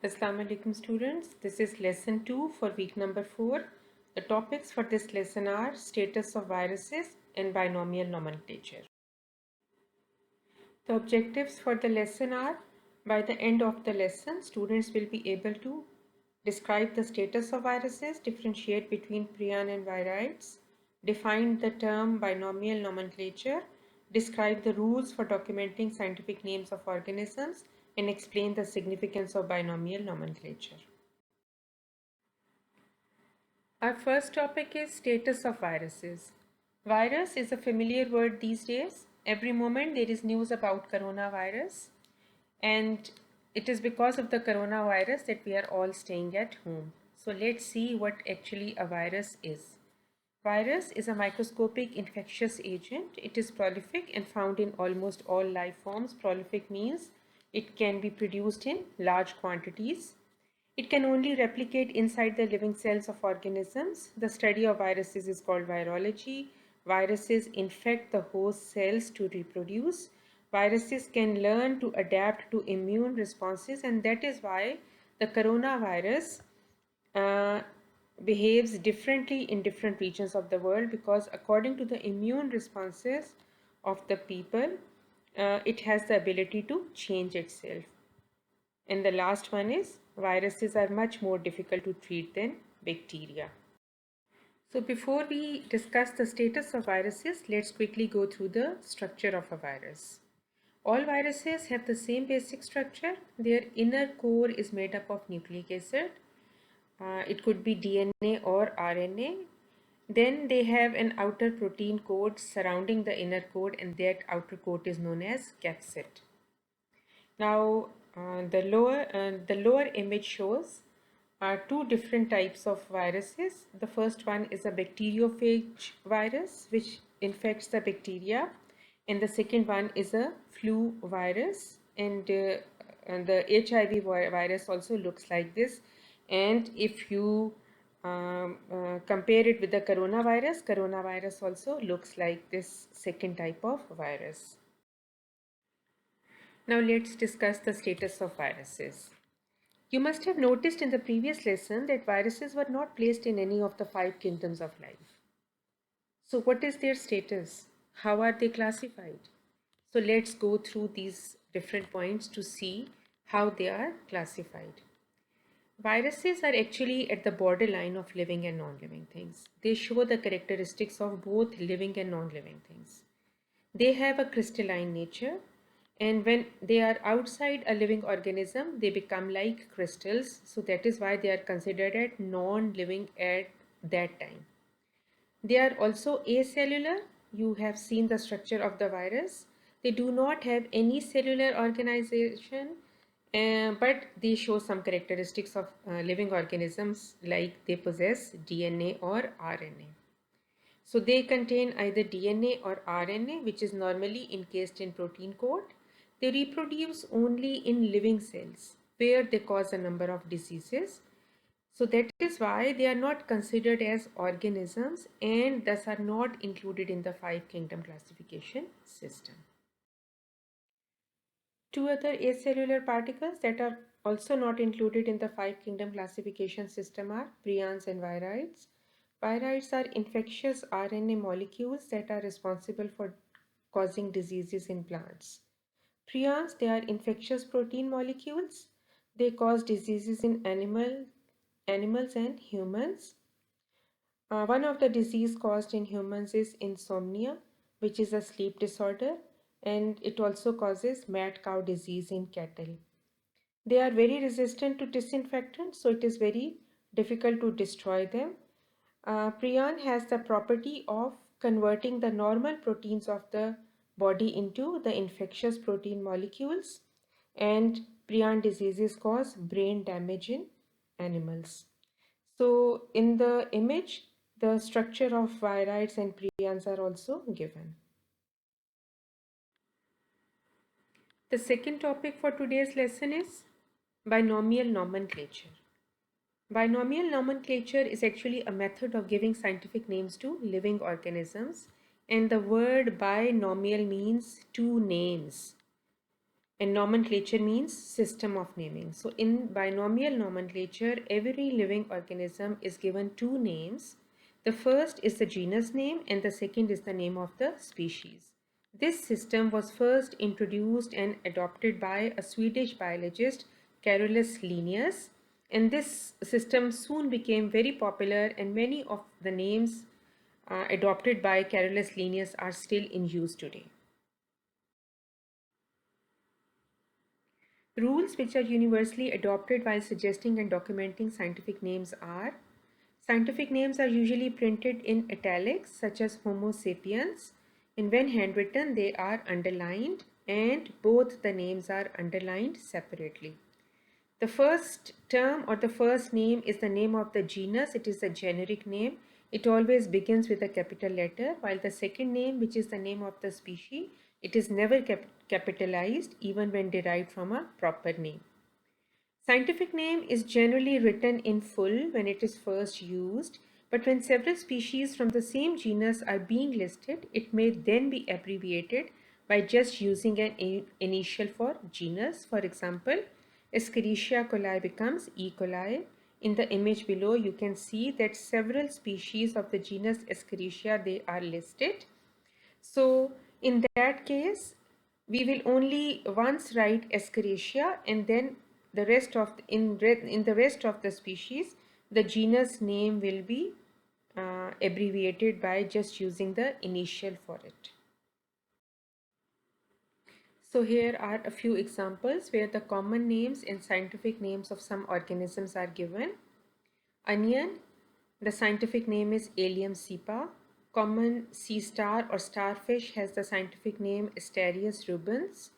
Assalamu alaikum students. This is lesson 2 for week number 4. The topics for this lesson are status of viruses and binomial nomenclature. The objectives for the lesson are by the end of the lesson, students will be able to describe the status of viruses, differentiate between prion and virides, define the term binomial nomenclature, describe the rules for documenting scientific names of organisms, and explain the significance of binomial nomenclature. Our first topic is status of viruses. Virus is a familiar word these days. Every moment there is news about coronavirus, and it is because of the coronavirus that we are all staying at home. So let's see what actually a virus is. Virus is a microscopic infectious agent. It is prolific and found in almost all life forms. Prolific means it can be produced in large quantities. It can only replicate inside the living cells of organisms. The study of viruses is called virology. Viruses infect the host cells to reproduce. Viruses can learn to adapt to immune responses, and that is why the coronavirus uh, behaves differently in different regions of the world, because according to the immune responses of the people, it has the ability to change itself. And the last one is viruses are much more difficult to treat than bacteria. So before we discuss the status of viruses, let's quickly go through the structure of a virus. All viruses have the same basic structure. Their inner core is made up of nucleic acid. It could be DNA or RNA. Then they have an outer protein coat surrounding the inner coat, and that outer coat is known as capsid. Now, the lower image shows two different types of viruses. The first one is a bacteriophage virus, which infects the bacteria, and the second one is a flu virus, and the HIV virus also looks like this. And if you compare it with the coronavirus also looks like this second type of virus. Now let's discuss the status of viruses. You must have noticed in the previous lesson that viruses were not placed in any of the 5 kingdoms of life. So what is their status? How are they classified? So let's go through these different points to see how they are classified. Viruses are actually at the borderline of living and non-living things. They show the characteristics of both living and non-living things. They have a crystalline nature, and when they are outside a living organism, they become like crystals. So that is why they are considered as non-living at that time. They are also acellular. You have seen the structure of the virus. They do not have any cellular organization, but they show some characteristics of living organisms, like they possess DNA or RNA. So they contain either DNA or RNA, which is normally encased in protein coat. They reproduce only in living cells, where they cause a number of diseases. So that is why they are not considered as organisms, and thus are not included in the 5 kingdom classification system. Two other acellular particles that are also not included in the 5 kingdom classification system are prions and virides. Virides are infectious RNA molecules that are responsible for causing diseases in plants. Prions, they are infectious protein molecules. They cause diseases in animals and humans. One of the disease caused in humans is insomnia, which is a sleep disorder, and it also causes mad cow disease in cattle. They are very resistant to disinfectants, so it is very difficult to destroy them. Prion has the property of converting the normal proteins of the body into the infectious protein molecules, and prion diseases cause brain damage in animals. So in the image, the structure of virides and prions are also given. The second topic for today's lesson is binomial nomenclature. Binomial nomenclature is actually a method of giving scientific names to living organisms, and the word binomial means two names. And nomenclature means system of naming. So in binomial nomenclature, every living organism is given two names. The first is the genus name and the second is the name of the species. This system was first introduced and adopted by a Swedish biologist, Carolus Linnaeus, and this system soon became very popular, and many of the names adopted by Carolus Linnaeus are still in use today. Rules which are universally adopted while suggesting and documenting scientific names are: scientific names are usually printed in italics, such as Homo sapiens, and when handwritten, they are underlined, and both the names are underlined separately. The first term or the first name is the name of the genus, it is a generic name. It always begins with a capital letter, while the second name, which is the name of the species, it is never capitalized even when derived from a proper name. Scientific name is generally written in full when it is first used, but when several species from the same genus are being listed, it may then be abbreviated by just using an initial for genus. For example, Escherichia coli becomes E. coli. In the image below, you can see that several species of the genus Escherichia, they are listed. So in that case, we will only once write Escherichia, and then the rest of in the rest of the species, the genus name will be abbreviated by just using the initial for it. So here are a few examples where the common names and scientific names of some organisms are given. Onion, the scientific name is Allium cepa. Common sea star or starfish has the scientific name Asterias rubens.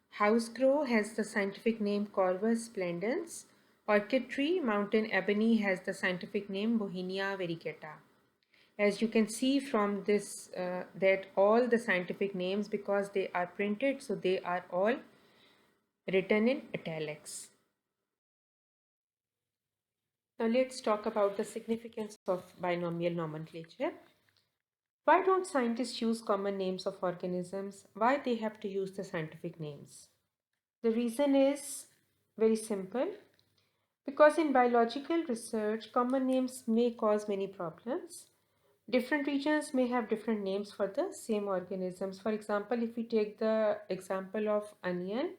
House crow has the scientific name Corvus splendens. Orchid tree, mountain ebony, has the scientific name Bauhinia variegata. As you can see from this, that all the scientific names, because they are printed, so they are all written in italics. Now let's talk about the significance of binomial nomenclature. Why don't scientists use common names of organisms? Why they have to use the scientific names? The reason is very simple. Because in biological research, common names may cause many problems. Different regions may have different names for the same organisms. For example, if we take the example of onion,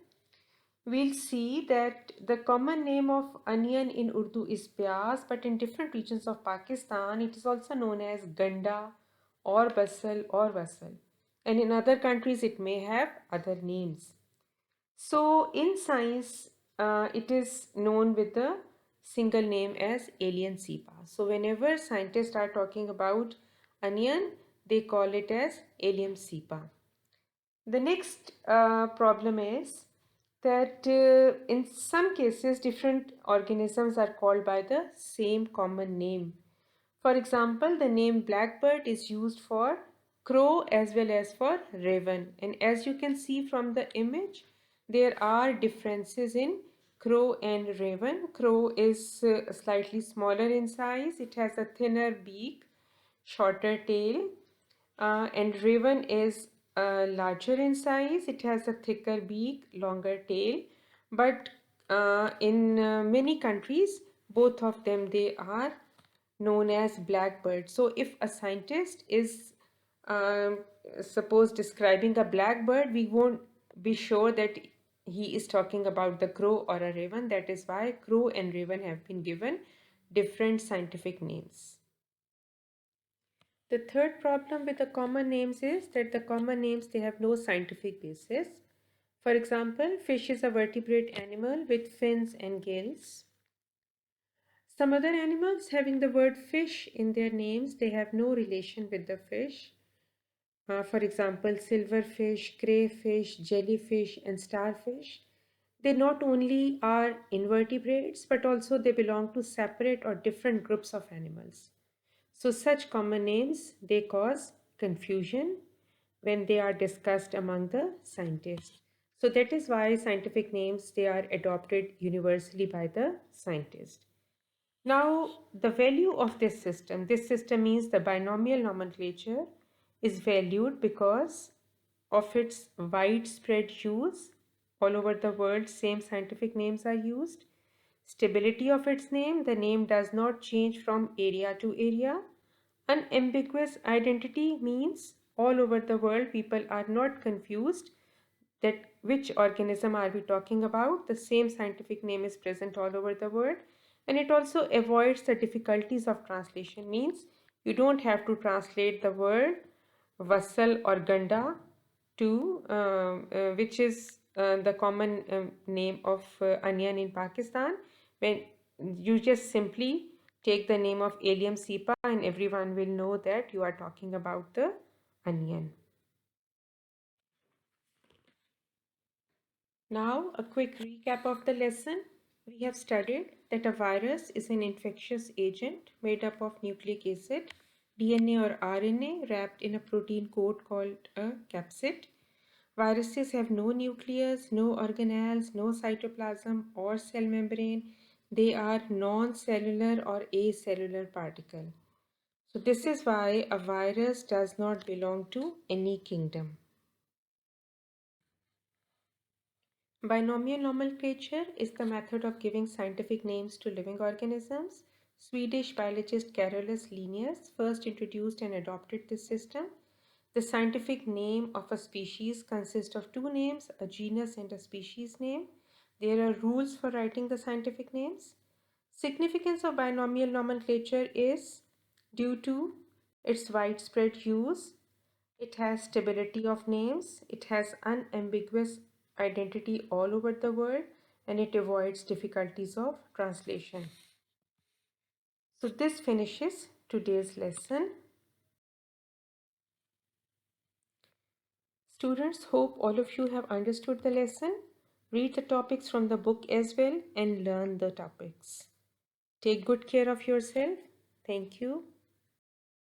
we'll see that the common name of onion in Urdu is pyaz, but in different regions of Pakistan, it is also known as ganda or basal or wasal. And in other countries, it may have other names. So in science, it is known with the single name as Allium cepa. So whenever scientists are talking about onion, they call it as Allium cepa. The next problem is that in some cases different organisms are called by the same common name. For example, the name blackbird is used for crow as well as for raven, and as you can see from the image, there are differences in crow and raven. Crow is slightly smaller in size, it has a thinner beak, shorter tail, and raven is larger in size, it has a thicker beak, longer tail, but in many countries, both of them, they are known as blackbird. So if a scientist is suppose describing a blackbird, we won't be sure that he is talking about the crow or a raven. That is why crow and raven have been given different scientific names. The third problem with the common names is that the common names, they have no scientific basis. For example, fish is a vertebrate animal with fins and gills. Some other animals having the word fish in their names, they have no relation with the fish. For example, silverfish, crayfish, jellyfish, and starfish. They not only are invertebrates, but also they belong to separate or different groups of animals. So such common names, they cause confusion when they are discussed among the scientists. So that is why scientific names, they are adopted universally by the scientist. Now, the value of this system means the binomial nomenclature is valued because of its widespread use All over the world, same scientific names are used. Stability of its name, the name does not change from area to area. Unambiguous identity means all over the world people are not confused that which organism are we talking about. The same scientific name is present all over the world, and it also avoids the difficulties of translation. Means you don't have to translate the word Vassal or Ganda to which is the common name of onion in Pakistan. When you just simply take the name of Allium cepa and everyone will know that you are talking about the onion. Now, a quick recap of the lesson. We have studied that a virus is an infectious agent made up of nucleic acid, DNA or RNA wrapped in a protein coat called a capsid. Viruses have no nucleus, no organelles, no cytoplasm or cell membrane. They are non-cellular or acellular particle. So this is why a virus does not belong to any kingdom. Binomial nomenclature is the method of giving scientific names to living organisms. Swedish biologist Carolus Linnaeus first introduced and adopted this system. The scientific name of a species consists of two names, a genus and a species name. There are rules for writing the scientific names. Significance of binomial nomenclature is due to its widespread use. It has stability of names, it has unambiguous identity all over the world, and it avoids difficulties of translation. So this finishes today's lesson. Students, hope all of you have understood the lesson. Read the topics from the book as well and learn the topics. Take good care of yourself. Thank you.